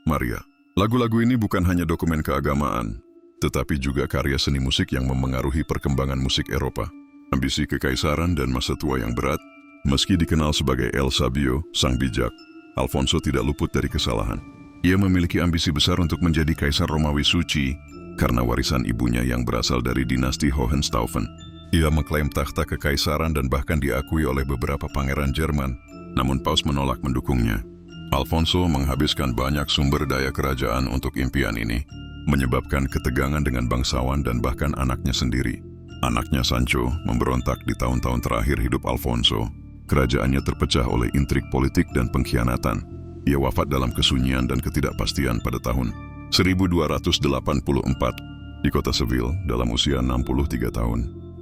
Maria. Lagu-lagu ini bukan hanya dokumen keagamaan, tetapi juga karya seni musik yang memengaruhi perkembangan musik Eropa. Ambisi kekaisaran dan masa tua yang berat, meski dikenal sebagai El Sabio, sang bijak, Alfonso tidak luput dari kesalahan. Ia memiliki ambisi besar untuk menjadi kaisar Romawi suci karena warisan ibunya yang berasal dari dinasti Hohenstaufen. Ia mengklaim takhta kekaisaran dan bahkan diakui oleh beberapa pangeran Jerman, namun Paus menolak mendukungnya. Alfonso menghabiskan banyak sumber daya kerajaan untuk impian ini, menyebabkan ketegangan dengan bangsawan dan bahkan anaknya sendiri. Anaknya Sancho memberontak di tahun-tahun terakhir hidup Alfonso. Kerajaannya terpecah oleh intrik politik dan pengkhianatan. Ia wafat dalam kesunyian dan ketidakpastian pada tahun 1284 di kota Seville dalam usia 63 tahun.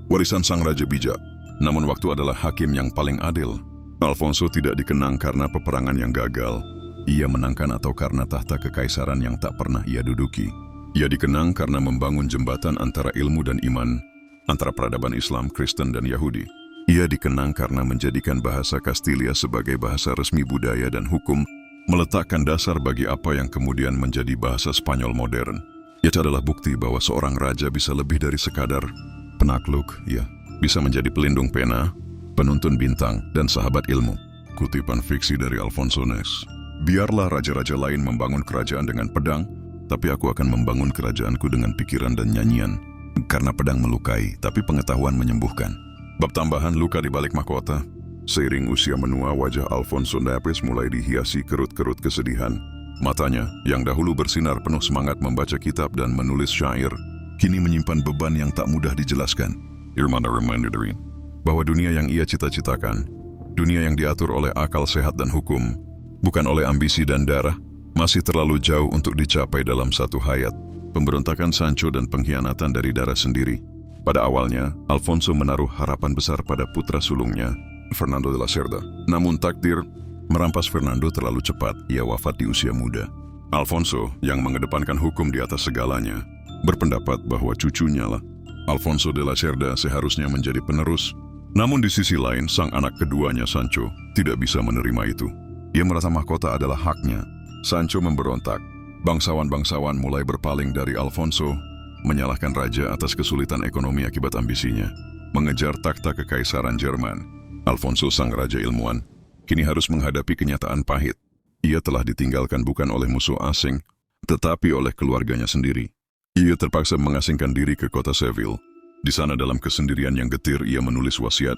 Warisan sang raja bijak, namun waktu adalah hakim yang paling adil. Alfonso tidak dikenang karena peperangan yang gagal. Ia menangkan atau karena tahta kekaisaran yang tak pernah ia duduki. Ia dikenang karena membangun jembatan antara ilmu dan iman, antara peradaban Islam, Kristen, dan Yahudi. Ia dikenang karena menjadikan bahasa Kastilia sebagai bahasa resmi budaya dan hukum, meletakkan dasar bagi apa yang kemudian menjadi bahasa Spanyol modern. Ia adalah bukti bahwa seorang raja bisa lebih dari sekadar penakluk, bisa menjadi pelindung pena, penuntun bintang, dan sahabat ilmu. Kutipan fiksi dari Alfonso Nes. Biarlah raja-raja lain membangun kerajaan dengan pedang, tapi aku akan membangun kerajaanku dengan pikiran dan nyanyian. Karena pedang melukai, tapi pengetahuan menyembuhkan. Bab tambahan luka di balik mahkota. Seiring usia menua, wajah Alfonso Napes mulai dihiasi kerut-kerut kesedihan. Matanya, yang dahulu bersinar penuh semangat membaca kitab dan menulis syair, kini menyimpan beban yang tak mudah dijelaskan. Irmana reminder bahwa dunia yang ia cita-citakan, dunia yang diatur oleh akal sehat dan hukum, bukan oleh ambisi dan darah, masih terlalu jauh untuk dicapai dalam satu hayat. Pemberontakan Sancho dan pengkhianatan dari darah sendiri. Pada awalnya, Alfonso menaruh harapan besar pada putra sulungnya, Fernando de la Cerda. Namun takdir merampas Fernando terlalu cepat, ia wafat di usia muda. Alfonso, yang mengedepankan hukum di atas segalanya, berpendapat bahwa cucunya lah, Alfonso de la Cerda, seharusnya menjadi penerus. Namun di sisi lain, sang anak keduanya, Sancho, tidak bisa menerima itu. Ia merasa mahkota adalah haknya. Sancho memberontak. Bangsawan-bangsawan mulai berpaling dari Alfonso, menyalahkan raja atas kesulitan ekonomi akibat ambisinya. Mengejar takhta kekaisaran Jerman, Alfonso, sang raja ilmuwan, kini harus menghadapi kenyataan pahit. Ia telah ditinggalkan bukan oleh musuh asing, tetapi oleh keluarganya sendiri. Ia terpaksa mengasingkan diri ke kota Seville. Di sana dalam kesendirian yang getir ia menulis wasiat,